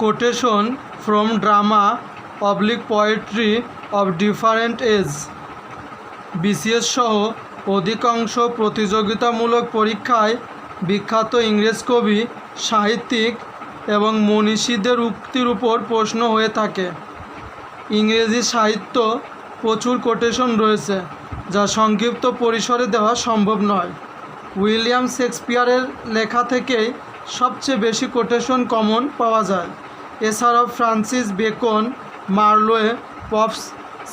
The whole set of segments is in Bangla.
Quotation from drama poetry of different age. BCS সহ অধিকাংশ প্রতিযোগিতামূলক পরীক্ষায় বিখ্যাত ইংরেজ কবি, সাহিত্যিক এবং মনীষীদের উক্তির উপর প্রশ্ন হয়ে থাকে। ইংরেজি সাহিত্য প্রচুর কোটেশন রয়েছে, যা সংক্ষিপ্ত পরিসরে দেওয়া সম্ভব নয়। উইলিয়াম শেক্সপিয়ারের লেখা থেকেই সবচেয়ে বেশি কোটেশন কমন পাওয়া যায়। এছাড়াও Francis Bacon, Marlowe, Pope's,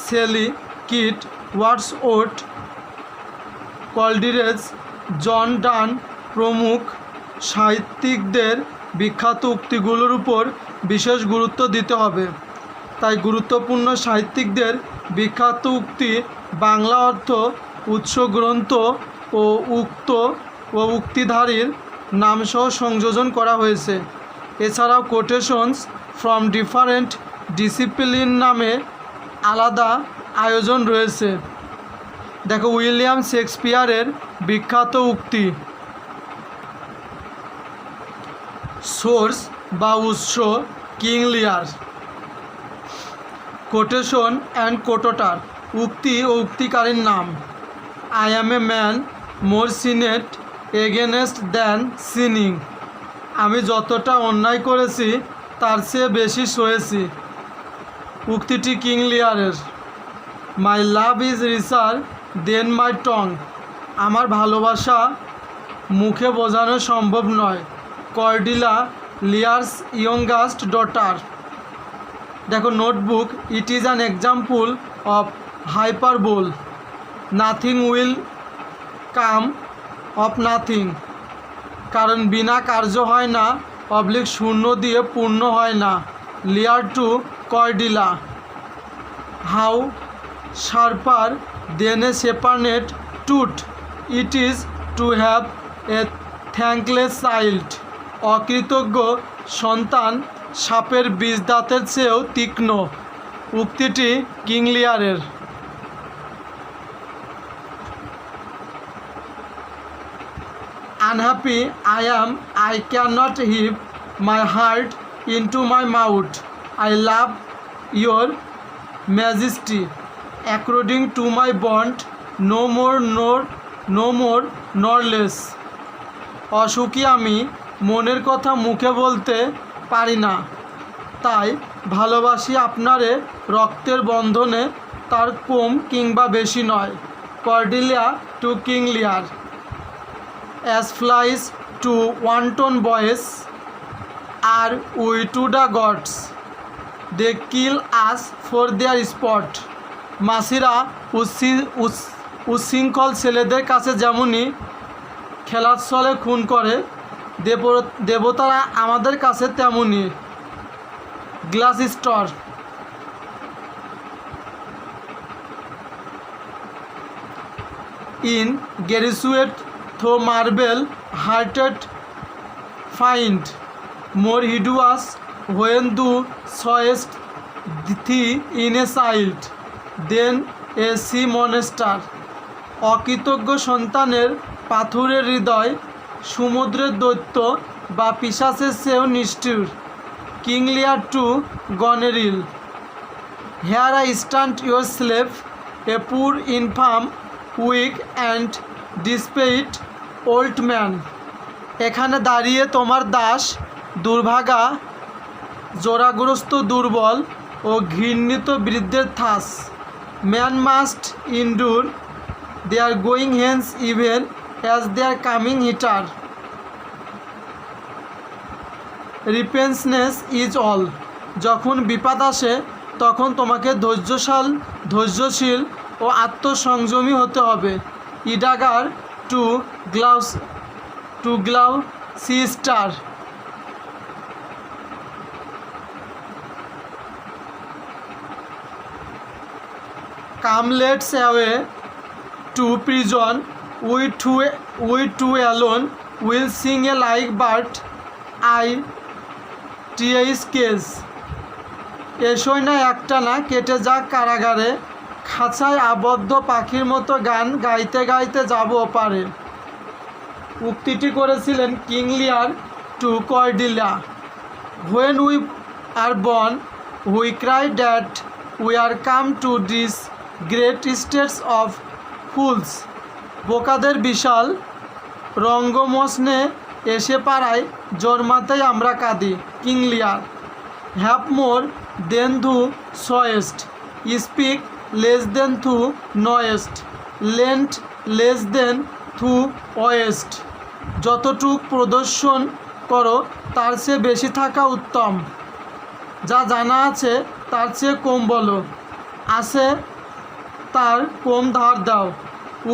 Shelley, Keats, Wordsworth, Coleridge, John Donne প্রমুখ সাহিত্যিকদের বিখ্যাত উক্তিগুলোর উপর বিশেষ গুরুত্ব দিতে হবে। তাই গুরুত্বপূর্ণ সাহিত্যিকদের বিখ্যাত উক্তি, বাংলা অর্থ, উৎস গ্রন্থ ও উক্তিধারীর নামসহ সংযোজন করা হয়েছে। এছাড়াও কোটেশনস ফ্রম ডিফারেন্ট ডিসিপ্লিন নামে আলাদা আয়োজন রয়েছে। দেখো, উইলিয়াম শেক্সপিয়ারের বিখ্যাত উক্তি। সোর্স বা উৎস কিং লিয়ার। কোটেশন অ্যান্ড কোটোটার উক্তি ও উক্তিকারীর নাম। I am a man more senate against than seeing. আমি যতটা অন্যায় করেছি তার চেয়ে বেশি সয়েছি। উক্তিটি কিং লিয়ারের। মাই লাভ ইজ রিচার দেন মাই টং। আমার ভালোবাসা মুখে বোঝানো সম্ভব নয়। Cordelia, Lear's youngest daughter. দেখো, notebook. It is an example of hyperbole. Nothing will come of nothing. কারণ বিনা কার্য হয় না, শূন্য দিয়ে পূর্ণ হয় না। Lear to Cordelia. How sharper than a serpent's tooth. It is to have a thankless child. অকৃতজ্ঞ সন্তান সাপের বীজ দাঁতের চেয়েও তীক্ষ্ণ। উক্তিটি কিং লিয়ারের। Unhappy I am, I can not heave my heart into my mouth. I love your majesty according to my bond, no more nor less. অসুখী আমি, মনের কথা মুখে বলতে পারি না, তাই ভালোবাসি আপনারে রক্তের বন্ধনে, তার কম কিংবা বেশি নয়। Cordelia to King Lear. As flies to wanton boys are we to the gods, they kill us for their sport. মাসিরা উচ্ছৃঙ্খল ছেলেদের কাছে যেমনই খেলার ছলে খুন করে, দেবতারা আমাদের কাছে তেমনই। Gloucester. Ingratitude thou marble hearted fiend more hideous when thou showest thee in a child than a sea monster. অকৃতজ্ঞ সন্তানের পাথুরের হৃদয় সমুদ্রের দৈত্য বা পিশাচের চেয়েও নিষ্ঠুর। King Lear to Goneril. Here I stand your slave, a poor infirm weak and despised old man. এখানে দাঁড়িয়ে তোমার দাস, দুর্ভাগা, জোরাগ্রস্ত, দুর্বল ও ঘৃণিত বৃদ্ধের থাস। Man must endure their going hence even as their coming hither. Ripeness is all. যখন বিপদ আসে তখন তোমাকে ধৈর্যশীল ও আত্মসংযমী হতে হবে। Edgar to Gloucester. Come let's away to prison, we two alone will sing a like bird I টিএইস কেস। এসোই না একটানা কেটে যাক কারাগারে, খাঁচায় আবদ্ধ পাখির মতো গান গাইতে গাইতে যাব ওপারে। উক্তিটি করেছিলেন King Lear to Cordelia. When we are born, we cry that we are come to this great states of fools. বোকাদের বিশাল রঙ্গমঞ্চে এসে পাড়ায় জন্মাতেই আমরা কাঁদি। কিং লিয়ার। হ্যাভ মোর দেন থু সয়েস্ট, স্পিক লেস দেন থু নয়েস্ট, লেন্ট লেস দেন থু ওয়েস্ট। যতটুক প্রদর্শন করো তার চেয়ে বেশি থাকা উত্তম, যা জানা আছে তার চেয়ে কম বলো, আছে তার কম ধার দাও।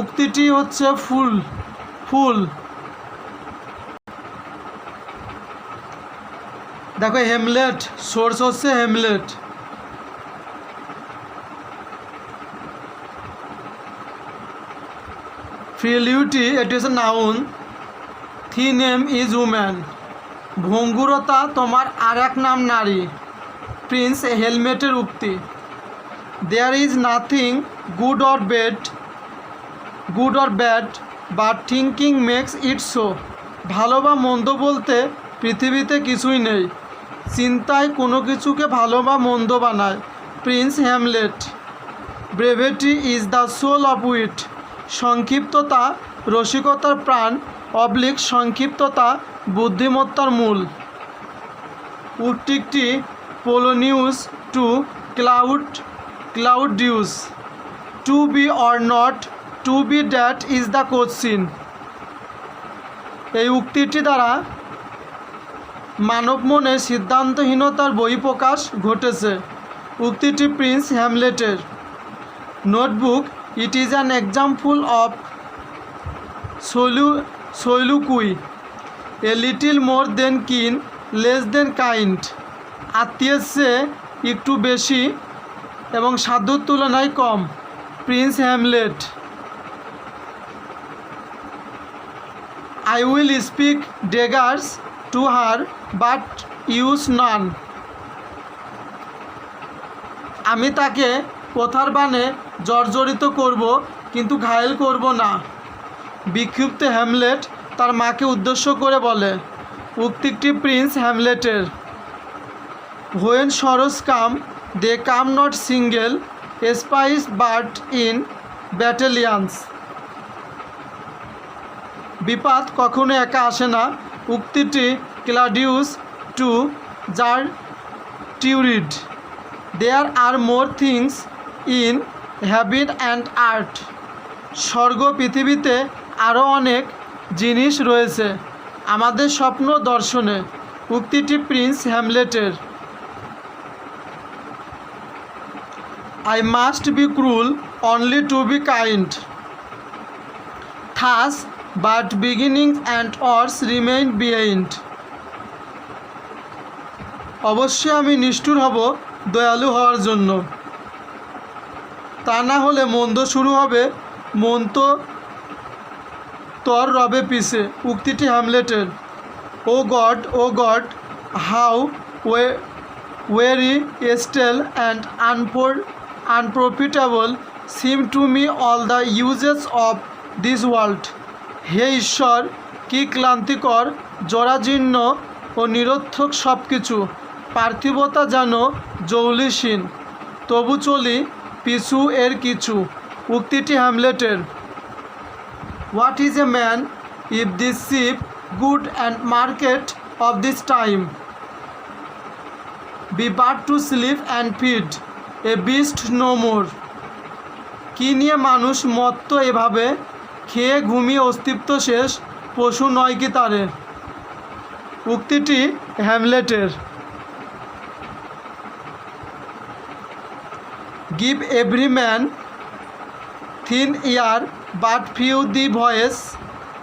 উক্তিটি হচ্ছে ফুল। দেখো হেমলেট, সোর্স হচ্ছে হেমলেট। ফ্রিলিউটি, এটি হচ্ছে noun. Thy name is woman. ভঙ্গুরতা তোমার আর এক নাম নারী। প্রিন্স হেলমেটের উক্তি। There is nothing good or bad but thinking makes it so. ভালো বা মন্দ বলতে পৃথিবীতে কিছুই নেই, চিন্তায় কোনো কিছুকে ভালো বা মন্দ বানায়। Prince Hamlet. Brevity is the soul of wit. সংক্ষিপ্ততা রসিকতার প্রাণ, অবলিক সংক্ষিপ্ততা বুদ্ধিমত্তার মূল। উক্তিটি Polonius to Claudius. To be or not to be, that is the question. এই উক্তিটি দ্বারা মানব মনে সিদ্ধান্তহীনতার বহিঃপ্রকাশ ঘটেছে। উক্তিটি প্রিন্স হ্যামলেটের। Notebook, it is an example of soliloquy, a little more than kin, less then kind. আত্মীয়ের চেয়ে একটু বেশি এবং সাধ্যর তুলনায় কম। Prince Hamlet. I will speak daggers to her but use none. আমি তাকে কথার বাণে জর্জরিত করব কিন্তু ঘায়েল করব না। বিক্ষিপ্ত হ্যামলেট তার মাকে উদ্দেশ্য করে বলে। উক্তিটি প্রিন্স হ্যামলেটের। When sorrows come they come not single, spies but in battalions. বিপদ কখনো একা আসে না। উক্তিটি Claudius to Gertrude. There are more things in হ্যাবিট অ্যান্ড আর্ট। স্বর্গ পৃথিবীতে আরও অনেক জিনিস রয়েছে আমাদের স্বপ্ন দর্শনে। উক্তিটি prince হ্যামলেটের। I must be cruel only to be kind. Thus, but beginnings and odds remain behind. অবশ্যই আমি নিষ্ঠুর হব দয়ালু হওয়ার জন্য, তা না হলে মন্দ শুরু হবে, মন তো তর রবে পিছে। উক্তিটি হ্যামলেটের। O God how weary stale and unprofitable seem to me all the uses of this world. হে ঈশ্বর, কি ক্লান্তিকর, জরাজীর্ণ ও নিরর্থক সব কিছু। পার্থিবতা যেন জৌলিসীন, তবু চলি পিছু এর কিছু। উক্তিটি হ্যামলেটের। What is a man if this chief good and market of this time be but to sleep and feed a beast no more. কী নিয়ে মানুষ মত্ত এভাবে, খেয়ে ঘুমিয়ে অস্তিত্ব শেষ, পশু নয় কি তারে। উক্তিটি হ্যামলেটের। Give every man thine ear but few thy voice,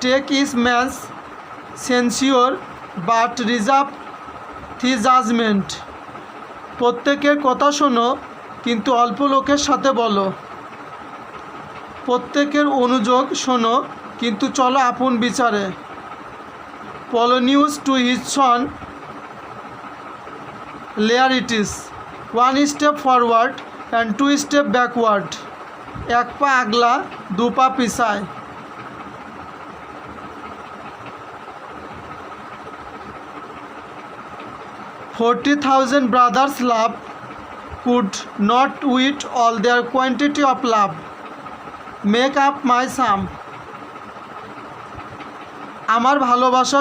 take each man's censure but reserve thy judgment. প্রত্যেকের কথা শোনো কিন্তু অল্প লোকের সাথে বলো, প্রত্যেকের অনুযোগ শোনো কিন্তু চলো আপন বিচারে। Polonius to his son Laertes. One step forward and two step backward. এক পা আগলা দু পা পিছায়। 40,000 brothers love could not with all their quantity of love make up my sum. আমার ভালোবাসা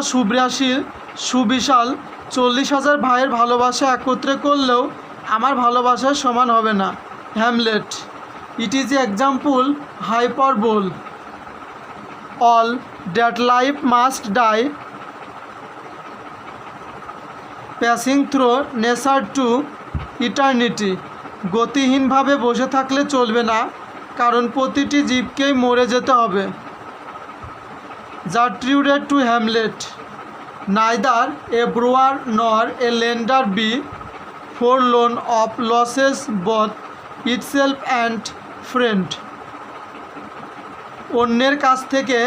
সুবিশাল 40,000 ভাইয়ের ভালোবাসা একত্রে করলেও আমার ভালোবাসার সমান হবে না। Hamlet. It is example hyperbole. All that life must die passing through nature to eternity. গতিহীনভাবে বসে থাকলে চলবে না, কারণ প্রতিটি জীবকেই মরে যেতে হবে। Gertrude to Hamlet. Neither a borrower nor a lender be forlorn of losses both itself and friend. অন্যের কাছ থেকে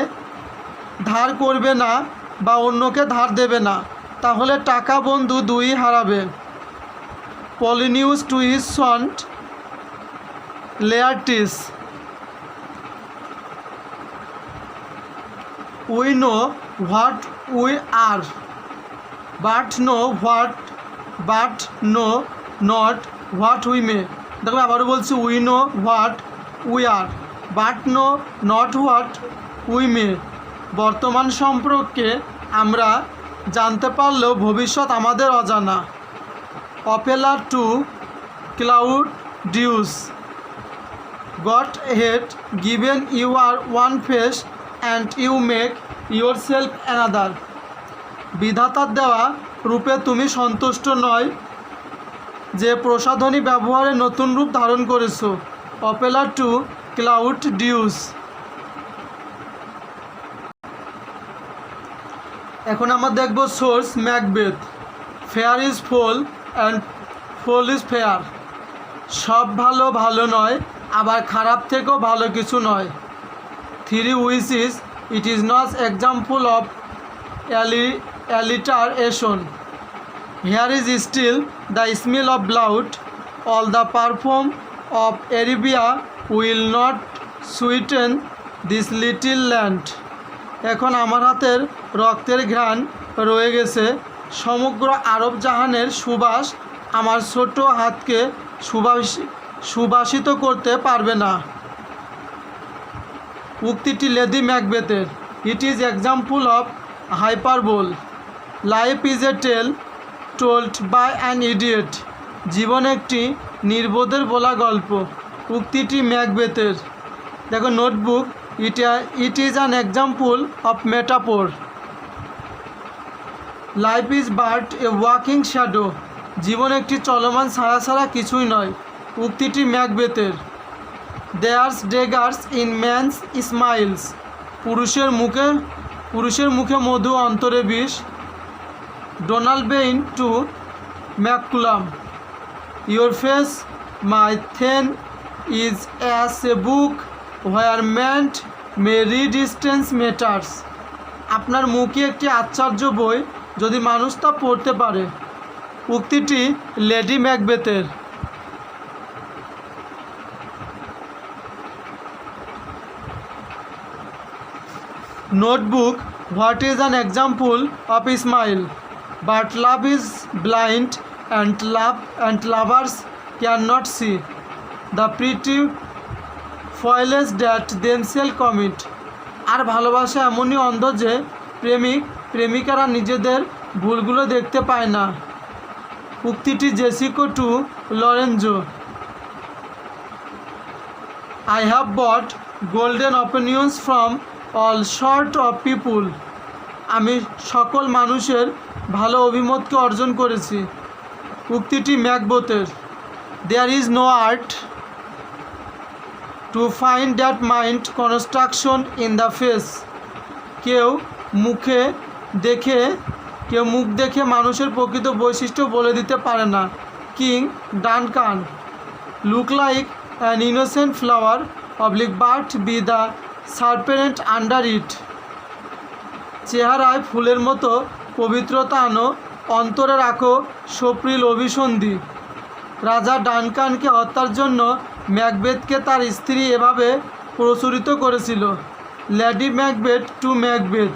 ধার করবে না বা অন্যকে ধার দেবে না, তাহলে টাকা বন্ধু দুই হারাবে। Polonius to his son Laertes. We know what we are but know not what we may. দেখো আবারও বলছি, we know what we are but know not what we may. বর্তমান সম্পর্কে আমরা জানতে পারলেও ভবিষ্যৎ আমাদের অজানা। Ophelia to Claudius. God hath given you are one face and you make yourself another. বিধাতার দেওয়া রূপে তুমি সন্তুষ্ট নয়, যে প্রসাধনী ব্যবহারে নতুন রূপ ধারণ করেছো। অপেলার টু ক্লাউড ডিউস। এখন আমরা দেখব source Macbeth. Fair is foul and foul is fair. সব ভালো ভালো নয়, আবার খারাপ থেকেও ভালো কিছু নয়। Three witches it is not example of alliteration. Here is still the smell of blood. All the perfume of Arabia will not sweeten this little land. এখন আমার হাতের রক্তের ঘ্রাণ রয়ে গেছে, সমগ্র আরব জাহানের সুবাস আমার ছোট হাতকে সুবাসিত করতে পারবে না। উক্তিটি লেডি ম্যাকবেথের। It is example of hyperbole. Life is a tale told by an idiot. জীবন একটি নির্বোধের বলা গল্প। উক্তিটি ম্যাকবেথের। দেখো notebook. It is an example of metaphor. Life is but a walking shadow. জীবন একটি চলমান ছায়া ছাড়া কিছুই নয়। উক্তিটি ম্যাকবেথের। There's daggers in man's smiles. পুরুষের মুখে মধু, অন্তরে বিষ। Donalbain to Malcolm. Your face my thane is as A book where meant may read distance matters. আপনার মুখই একটি আশ্চর্য বই, যদি মানুষ তা পড়তে পারে। উক্তিটি লেডি ম্যাকবেথের। Notebook. What is an example of simile? But love is blind and lovers can not see the pretty follies that themselves commit. আর ভালোবাসা এমনই অন্ধ যে প্রেমিকারা নিজেদের ভুলগুলো দেখতে পায় না। উক্তিটি Jessica to Lorenzo. I have bought golden opinions from all sort of people. আমি সকল মানুষের ভালো অভিমতকে অর্জন করেছি। উক্তিটি ম্যাকবেথের। There is no art to find that mind construction in the face. কেউ মুখ দেখে মানুষের প্রকৃত বৈশিষ্ট্য বলে দিতে পারে না। King Duncan. Look like an innocent flower, but be the serpent under it. চেহারায় ফুলের মতো পবিত্রতা আনো, অন্তরে রাখো সপ্রিল অভিসন্ধি। রাজা ডানকানকে হত্যার জন্য ম্যাকবেথকে তার স্ত্রী এভাবে প্রচুরিত করেছিল। Lady Macbeth to Macbeth.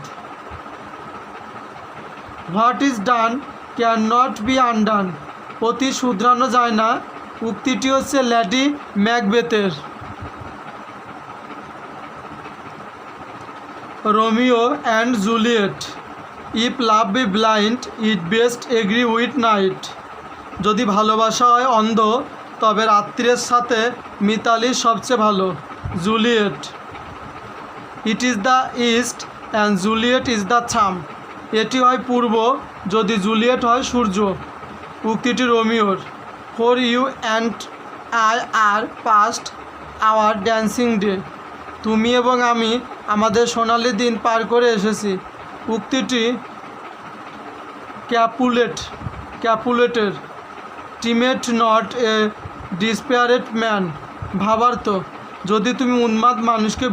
What is done can not be undone, অতি শুধরানো যায় না, উক্তিটি হচ্ছে লেডি ম্যাকবেথের। Romeo and Juliet, if love be blind it best agree with night, যদি ভালোবাসা হয় অন্ধ তবে রাত্রির সাথে মিতালি সবচেয়ে ভালো। Juliet, it is the east and Juliet is the থাম, এটি হয় পূর্ব যদি জুলিয়েট হয় সূর্য। উক্তিটি রোমিওর। For you and I are past our dancing day, তুমি এবং আমি আমাদের সোনালি দিন পার করে এসেছি। উক্তিটি ক্যাপুলেটের। টিমেট নট এ ডিসপেয়ারেট ম্যান, ভাবার্থ, যদি তুমি উন্মাদ মানুষকে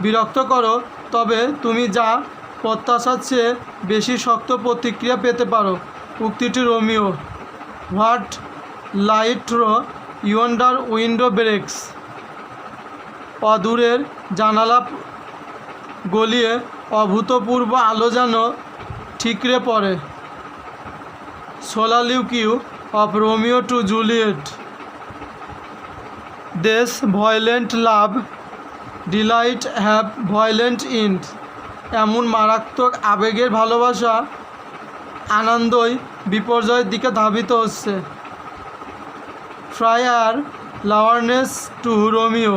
বিরক্ত করো তবে তুমি যা প্রত্যাশার চেয়ে বেশি শক্ত প্রতিক্রিয়া পেতে পারো। উক্তিটি রোমিও। হোয়াট লাইট রো ইয়ন্ডার উইন্ডো ব্রেক্স, অদূরের জানালা গলিয়ে অভূতপূর্ব আলো যেন ঠিকরে পড়ে। Soliloquy of Romeo to Juliet, these violent love Deloitte have ভয়লেন্ট ইন্ড, এমন মারাত্মক আবেগের ভালোবাসা আনন্দই বিপর্যয়ের দিকে ধাবিত হচ্ছে। Friar Laurence to Romeo,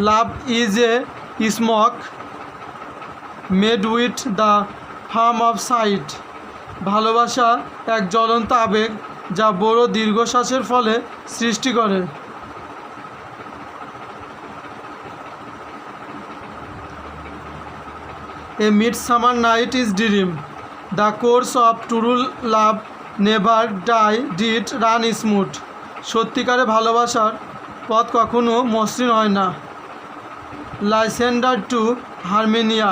love is a smoke made with the fume of sighs, ভালোবাসা এক জ্বলন্ত আবেগ যা বড় দীর্ঘশ্বাসের ফলে সৃষ্টি করে। A midsummer night is dream, the course of true love never did run smooth, সত্যিকারে ভালোবাসার পথ কখনো মসৃণ হয় না। Lysander to Hermia,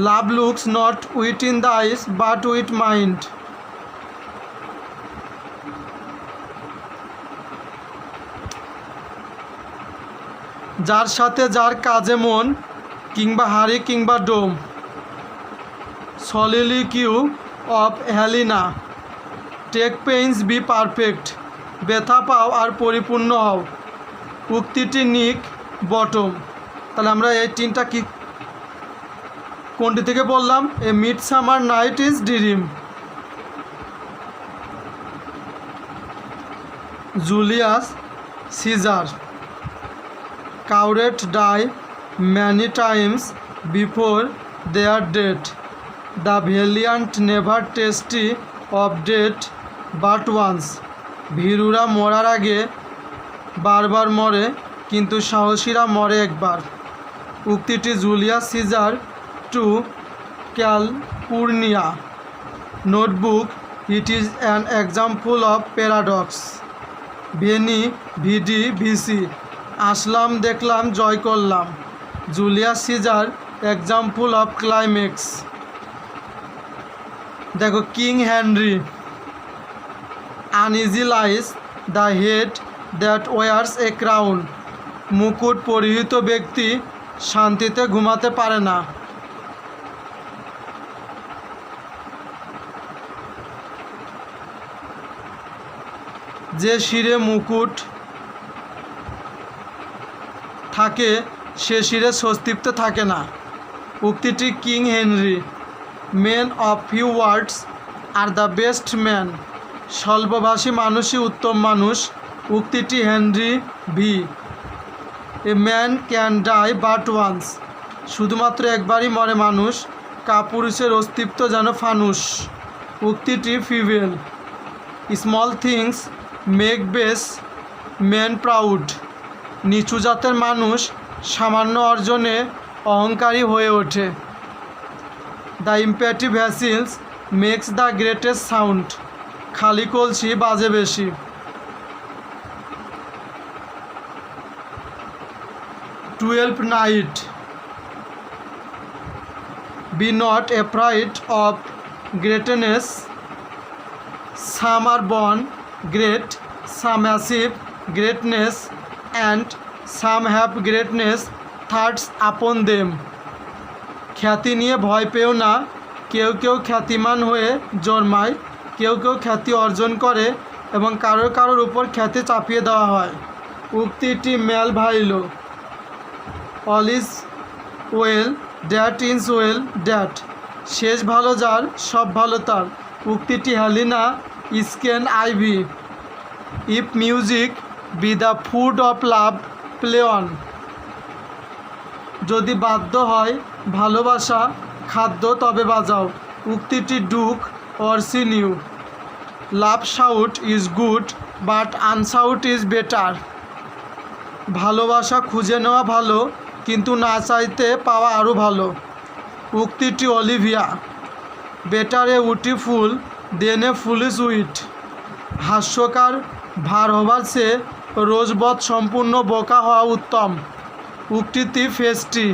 love looks not with in the eyes but with mind, যার সাথে যার কাজে মন, কিংবা হাড়ি কিংবা ডোম। Soliloquy of Helena, take pains be perfect, ব্যথা পাও আর পরিপূর্ণ হও। উক্তিটি নিক বটম। তাহলে আমরা এই তিনটা কি কোনটি থেকে বললাম? A midsummer night is dream. Julius Caesar, cowards die many times before their death, the valiant never tasty of death but once, ভীরুরা মরার আগে বারবার মরে কিন্তু সাহসীরা মরে একবার। উক্তিটি Julius Caesar to Calpurnia. Notebook, it is an example of paradox. ভেনি ভিডি ভিসি, আসলাম দেখলাম জয় করলাম। Julius Caesar example of climax. দেখো King Henry, uneasy lies the head that wears a crown, মুকুট পরিহিত ব্যক্তি শান্তিতে ঘুমাতে পারে না। যে শিরে মুকুট থাকে সে শিরে স্বস্তিত্ব থাকে না। উক্তিটি King Henry. Men of few words are the best man, স্বল্পভাষী মানুষই উত্তম মানুষ। উক্তিটি Henry V. A man can die but once, শুধুমাত্র একবারই মরে মানুষ, কাপুরুষের অস্তিত্ব যেন ফানুস। উক্তিটি ফিভেল। Small things make base man proud, নিচু জাতের মানুষ সামান্য অর্জনে অহংকারী হয়ে ওঠে। The empty vessels makes the greatest sound, খালি কলসি বাজে বেশি। Twelve night, be not afraid of greatness, some are born great, some achieve greatness and some have greatness thoughts upon them. খ্যাতি নিয়ে ভয় পেও না। কেউ কেউ খ্যাতিমান হয়ে জন্মায়, কেউ কেউ খ্যাতি অর্জন করে এবং কারোর উপর খ্যাতি চাপিয়ে দেওয়া হয়। উক্তিটি Malvolio, all is well that is well that, শেষ ভালো যার সব ভালো তার। উক্তিটি Helena scene IV, if music be the food of love play on, যদি বাধ্য হয় ভালোবাসা খাদ্য তবে বাজাও। উক্তিটি duke Orsino, love sought is good but unsought is better, ভালোবাসা খুঁজে নেওয়া ভালো কিন্তু না চাইতে পাওয়া আরও ভালো। উক্তিটি Olivia, better a witty fool than a foolish wit, হাস্যকার ভার হবার চেয়ে রোজবধ সম্পূর্ণ বোকা হওয়া উত্তম। উক্তিটি ফেস্টি।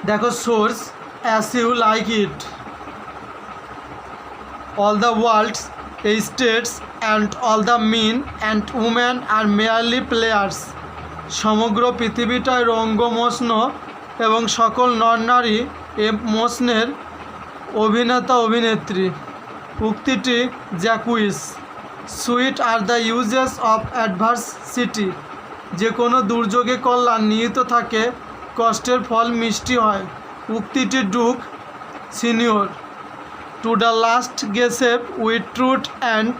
দেখো source, as you like it, all the world's states and all the men and women are merely players, সমগ্র পৃথিবীটাই রঙ্গমোষ্ণ এবং সকল নর নারী এ মোষ্ণের অভিনেতা অভিনেত্রী। উক্তিটি Jaques, sweet are the uses of adversity, যে কোনো দুর্যোগে কল্যাণ নিহিত থাকে, কষ্টের ফল মিষ্টি হয়। উক্তিটি duke senior, to the last gasp with truth and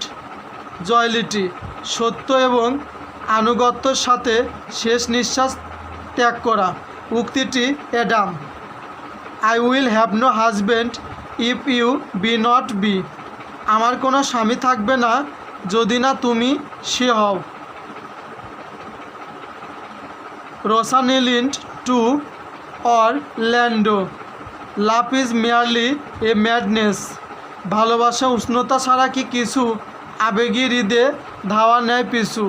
loyalty, সত্য এবং আনুগত্যর সাথে শেষ নিঃশ্বাস ত্যাগ করা। উক্তিটি Adam, I will have no husband if you be not be, আমার কোনো স্বামী থাকবে না যদি না তুমি সে হও। Rosalind to Orlando, love is merely a madness, ভালোবাসা উষ্ণতা ছাড়া কি কিছু, আবেগী হৃদে ধাওয়া নেয় পিছু।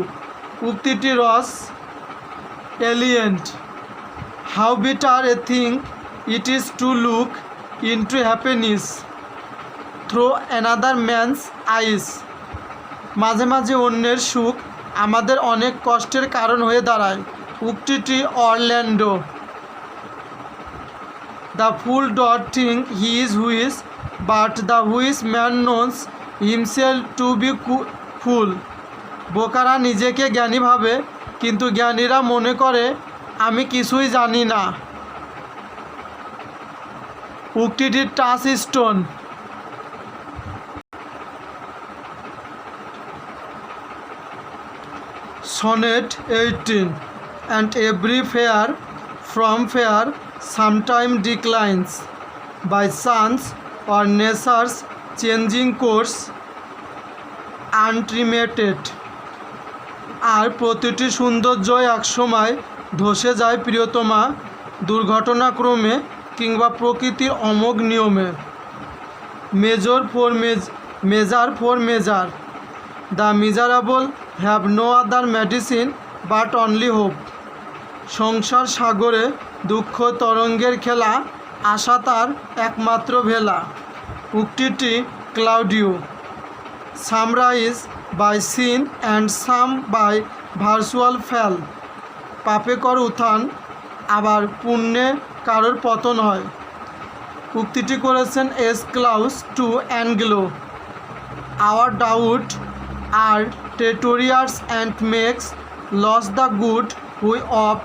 উক্তিটি Rosalind, how bitter a thing it is to look into happiness through another man's eyes, মাঝে মাঝে অন্যের সুখ আমাদের অনেক কষ্টের কারণ হয়ে দাঁড়ায়। উক্তিটি Orlando, the fool doth think he is wise but the wise man knows himself to be fool, বোকারা নিজেকে জ্ঞানী ভাবে কিন্তু জ্ঞানীরা মনে করে আমি কিছুই জানি না। উক্তিটি touch stone. Sonnet 18, and every fair from fair sometime declines by chance or nature's changing course unremitted, আর প্রতিটি সৌন্দর্যই একসময় ধসে যায় প্রিয়তমা, দুর্ঘটনাক্রমে কিংবা প্রকৃতির অমোঘ নিয়মে। Measure for Measure, the miserable have no other medicine but only hope, সংসার সাগরে দুঃখ তরঙ্গের খেলা, আশা তার একমাত্র ভেলা। উক্তিটি Claudio, some rise by sin and some by ভার্চুয়াল ফেল, পাপে কর উত্থান আবার পুণ্যে কারোর পতন হয়। উক্তিটি করেছেন Escalus to Angelo, our doubts are traitors and makes lose the good we oft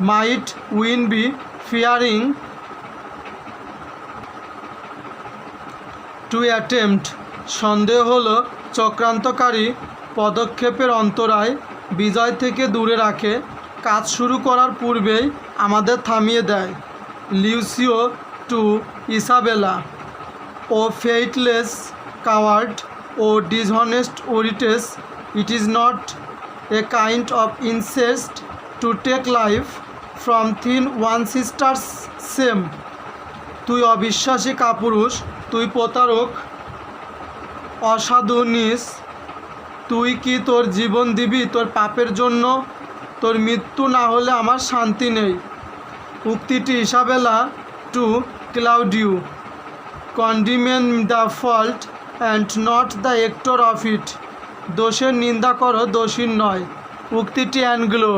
might win by fearing to attempt, সন্দেহ হলো চক্রান্তকারী পদক্ষেপের অন্তরায়, বিজয় থেকে দূরে রাখে, কাজ শুরু করার পূর্বেই আমাদের থামিয়ে দেয়। Lucio to Isabella, O faithless coward O dishonest wretch, it is not a kind of incest to take life from thine own sisters shame, তুই অবিশ্বাসী কাপুরুষ, তুই প্রতারক অসাধু নিস, তুই কি তোর জীবন দিবি তোর পাপের জন্য? তোর মৃত্যু না হলে আমার শান্তি নেই। উক্তিটি Isabella to Claudio, condemn the fault and not the actor of it, দোষের নিন্দা করো, দোষীর নয়। উক্তিটি অ্যাংলো।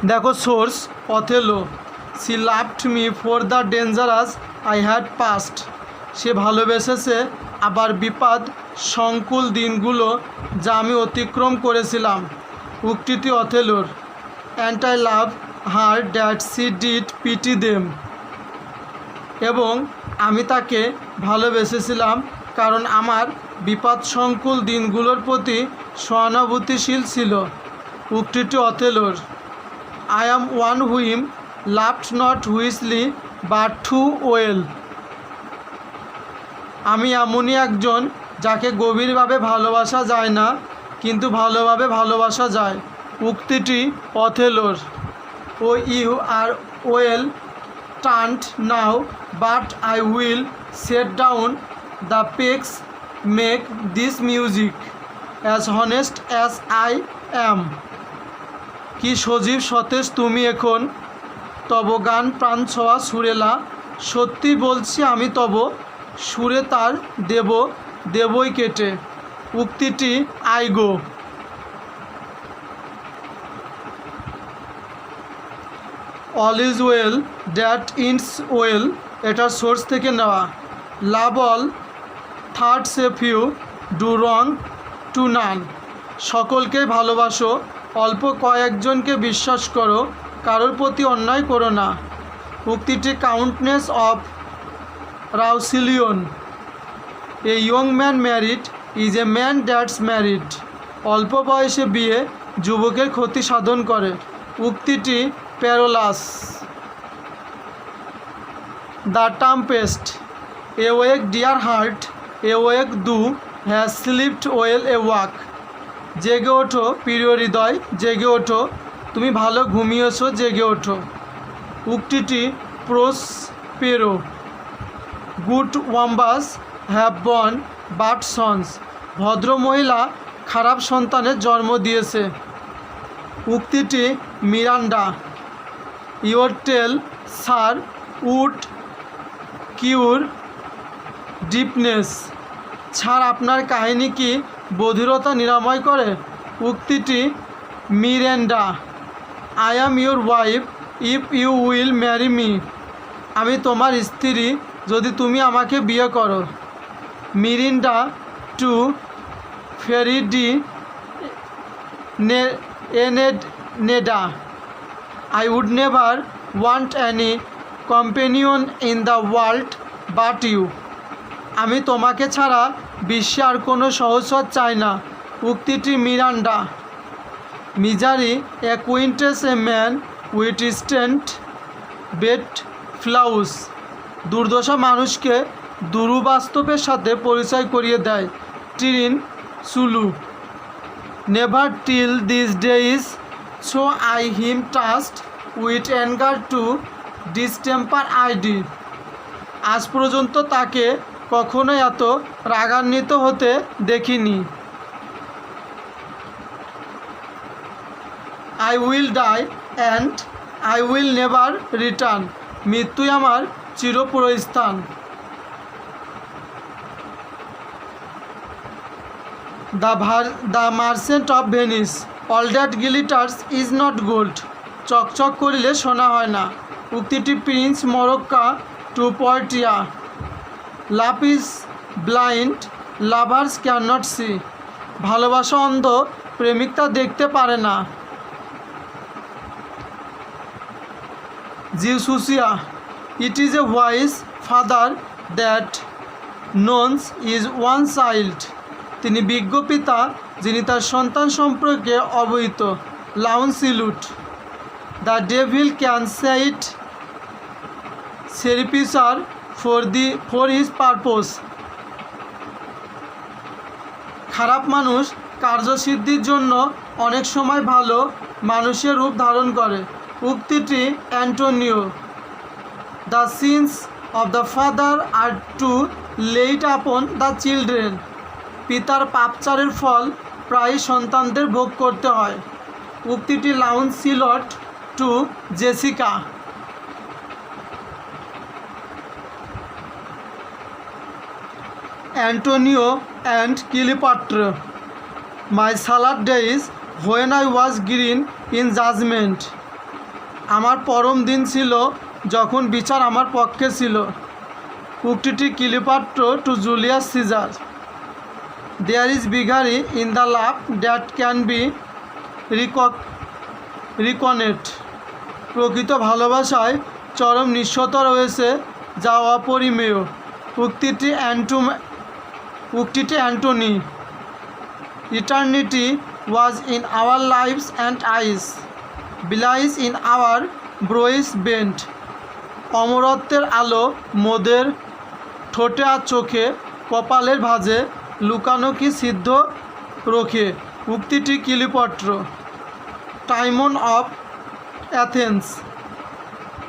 দেখো source, Othello. She loved me for the dangers I had passed. সে ভালোবেসেছে আবার বিপদ সংকুল দিনগুলো যা আমি অতিক্রম করেছিলাম। উক্তিটি অথেলোর। And I love her that she did pity them. এবং আমি তাকে ভালোবেসেছিলাম কারণ আমার বিপদসংকুল দিনগুলোর প্রতি সহানুভূতিশীল ছিল। উক্তিটি অথেলোর। I am one whom loved not wisely but too well. আমি এমনই একজন যাকে গভীরভাবে ভালোবাসা যায় না, কিন্তু ভালোভাবে ভালোবাসা যায়। উক্তিটি অথেলোর। O you are well tuned now, but I will set down the pegs, make this music as honest as I am. কি সজীব সতেজ তুমি এখন, তব গান প্রাণ ছোঁয়া সুরেলা। সত্যি বলছি আমি তব সুরে তার দেবই কেটে। উক্তিটি Iago. All is well that ends well, এটার সোর্স থেকে নেওয়া। Love all trust a few, do wrong to none. সকলকে ভালোবাসো, অল্প কয়েকজনকে বিশ্বাস করো, কারোর প্রতি অন্যায় করো না। উক্তিটি countess of Rousillon. A young man married is a man that's married. অল্প বয়সে বিয়ে যুবকের ক্ষতি সাধন করে। উক্তিটি Parolles. The tempest. Awake dear heart, awake thou has slept well awake. জেগে ওঠো প্রিয় হৃদয়, জেগে ওঠো, তুমি ভালো ঘুমিয়েছো, জেগে ওঠো। উক্তিটি Prospero. Good wombs have borne bad sons. ভদ্রমহিলা খারাপ সন্তানের জন্ম দিয়েছে। উক্তিটি Miranda. Your tale sir would cure deafness. ছাড় আপনার কাহিনী কি বধিরতা নিরাময় করে। উক্তিটি Miranda. I am your wife if you will marry me. আমি তোমার স্ত্রী যদি তুমি আমাকে বিয়ে করো। Miranda to Ferdinand. I would never want any companion in the world but you. আমি তোমাকে ছাড়া বিশ্বে আর কোনো সহচর চাই না। উক্তিটি Miranda. Misery acquaints a man with strange বেড ফ্লাউস। দুর্দশা মানুষকে দুরুবাস্তবের সাথে পরিচয় করিয়ে দেয়। Trinculo. Never till this day saw I him touched with anger so distempered. আজ পর্যন্ত তাকে কখনো এত রাগান্বিত হতে দেখিনি। I will die and I will never return. মৃত্যুই আমার চিরপ্রস্থান। The merchant of Venice. All that glitters is not gold. চকচক করিলে সোনা হয় না। উক্তিটি Prince Morocco to Portia. Love is blind, lovers can not see. ভালোবাসা অন্ধ, প্রেমিক তা দেখতে পারে না। জিউসুসিয়া। It is a wise father that knows his own child. তিনি বিজ্ঞ পিতা যিনি তার সন্তান সম্পর্কে অবহিত। Launcelot. The devil can cite scripture for his purpose. খারাপ মানুষ কার্যসিদ্ধির জন্য অনেক সময় ভালো মানুষের রূপ ধারণ করে। উক্তিটি Antonio. The sins of the father are to laid upon the children. পিতার পাপচারের ফল প্রায় সন্তানদের ভোগ করতে হয়। উক্তিটি Launcelot to Jessica. Antonio and Kilipatra. My salad days when I was green in judgment. আমার পরম দিন ছিল যখন বিচার আমার পক্ষে ছিল। উক্তিটি Cleopatra to Julius Caesar. There is beggary in the love that can be reckoned. প্রকৃত ভালোবাসায় চরম নিঃস্বতা রয়েছে যা অপরিমেয়। উক্তিটি Antony. Eternity was in our lives and eyes bliss in our brows bent. অমরত্বের আলো মোদের ঠোঁটে আর চোখে, কপালের ভাঁজে লুকানো কি সিদ্ধ রোখে। উক্তিটি Cleopatra. Timon of Athens.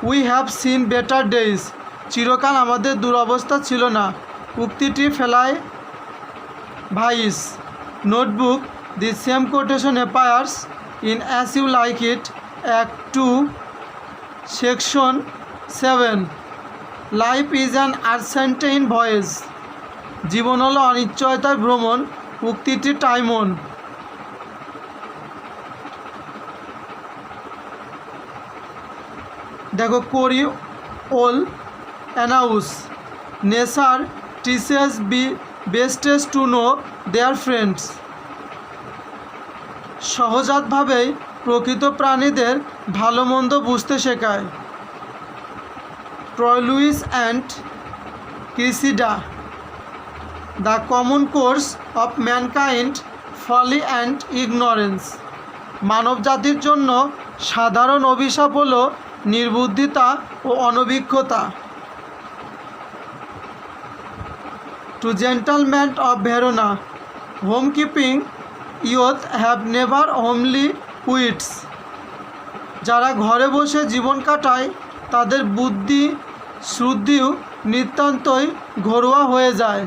We have seen better days. চিরকাল আমাদের দুরবস্থা ছিল না। উক্তিটি Flavius. Notebook the same quotation appears in as you like it act 2 section 7। Life is an uncertain voyage. জীবন হলো অনিশ্চয়তার ভ্রমণ। উক্তিটি টাইমন। দেখো Coriolanus. Nature teaches beasts to know their friends. সহজাতভাবেই প্রকৃত প্রাণীদের ভালো মন্দ বুঝতে শেখায়। Troilus and Cressida. The common course of mankind folly and ignorance. মানবজাতির জন্য সাধারণ অভিশাপ হল নির্বুদ্ধিতা ও অনভিজ্ঞতা। Two gentlemen of Verona. Home keeping youth have never homely wits. যারা ঘরে বসে জীবন কাটায় তাদের বুদ্ধি শ্রুদ্ধিও নিতান্তই ঘরোয়া হয়ে যায়।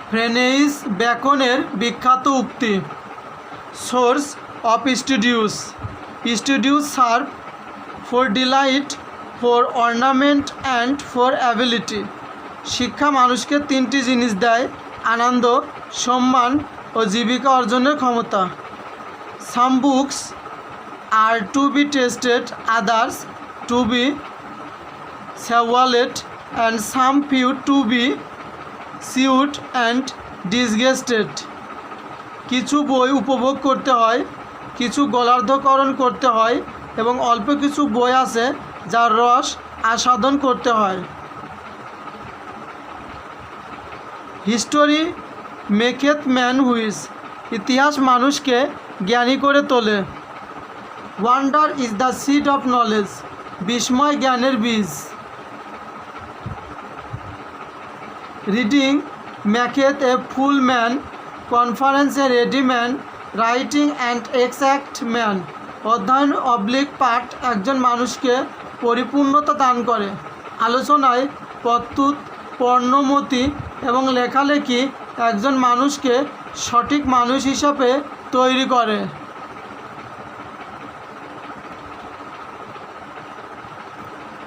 ফ্রেনেইস ব্যাকনের বিখ্যাত উক্তি। Source of studies. Studies serve for delight, for ornament and for ability. শিক্ষা মানুষকে তিনটি জিনিস দেয়: আনন্দ, সম্মান ও জীবিকা অর্জনের ক্ষমতা। Some books are to be tested, others to be swallowed and some few to be chewed and digested. কিছু বই উপভোগ করতে হয়, কিছু গলার্ধকরণ করতে হয় এবং অল্প কিছু বই আছে যার রস আস্বাদন করতে হয়। হিস্টোরি মেকেথ ম্যান হুইস। ইতিহাস মানুষকে জ্ঞানী করে তোলে। Wonder is the seed of knowledge. বিস্ময় জ্ঞানের বীজ। Reading maketh a full man, conference a ready man, writing and exact man. অধ্যয়ন অবলিক পাঠ একজন মানুষকে পরিপূর্ণতা দান করে। আলোচনায় প্রস্তুত, পর্ণমতি এবং লেখালেখি একজন মানুষকে সঠিক মানুষ হিসাবে তৈরি করে।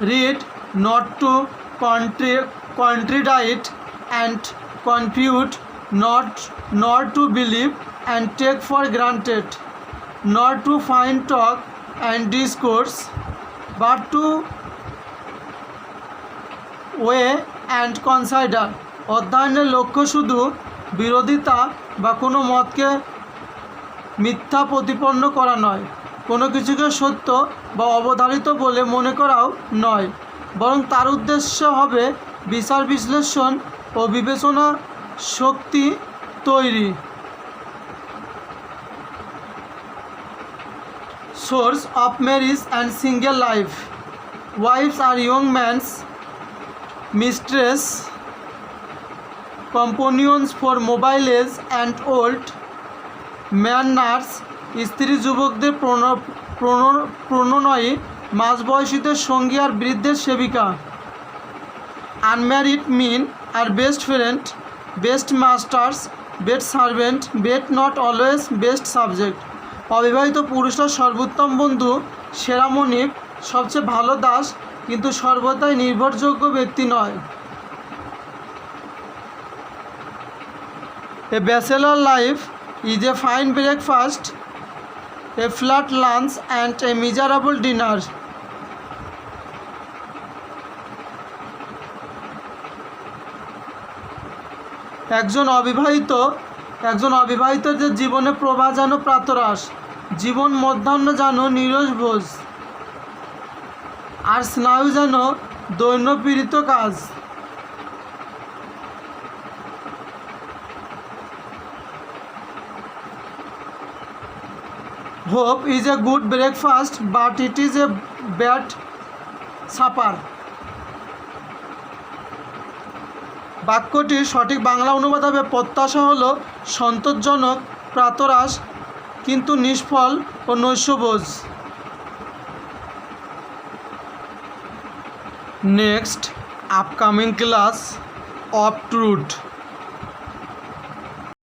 Read not to contradict and confute, not to believe and take for granted, not to find talk and discourse, but to weigh and consider. অধ্যয়নের লক্ষ্য শুধু বিরোধিতা বা কোনো মতকে মিথ্যা প্রতিপন্ন করা নয়, কোনো কিছুকে সত্য বা অবধারিত বলে মনে করাও নয়, বরং তার উদ্দেশ্য হবে বিচার বিশ্লেষণ ও বিবেচনা শক্তি তৈরি। Source of marriage and single life. Wives are young man's mistress, companions for mobile age and old man nurse. স্ত্রী যুবকদের প্রণয়ী, মাঝবয়সীদের সঙ্গী আর বৃদ্ধের সেবিকা। Unmarried men are best friend, best masters, best servant, but not always best subject. অবিবাহিত পুরুষরা সর্বোত্তম বন্ধু, সেরা মনিব, সবচেয়ে ভালো দাস কিন্তু সর্বদাই নির্ভরযোগ্য ব্যক্তি নয়। A bachelor life is a fine breakfast, a flat lunch and a miserable dinner. একজন অবিবাহিতদের জীবনে প্রভা যেন প্রাতরাশ, জীবন মধ্যাহ্ন যেন নিরস ভোজ, আর স্নায়ু যেন দৈন্যপীড়িত কাজ। Hope is a good breakfast but it is a bad supper. বাক্যটির সঠিক বাংলা অনুবাদ হবে প্রত্যাশা হলো সন্তোষজনক প্রাতরাশ কিন্তু নিষ্ফল ও নৈশভোজ। Next upcoming class of truth.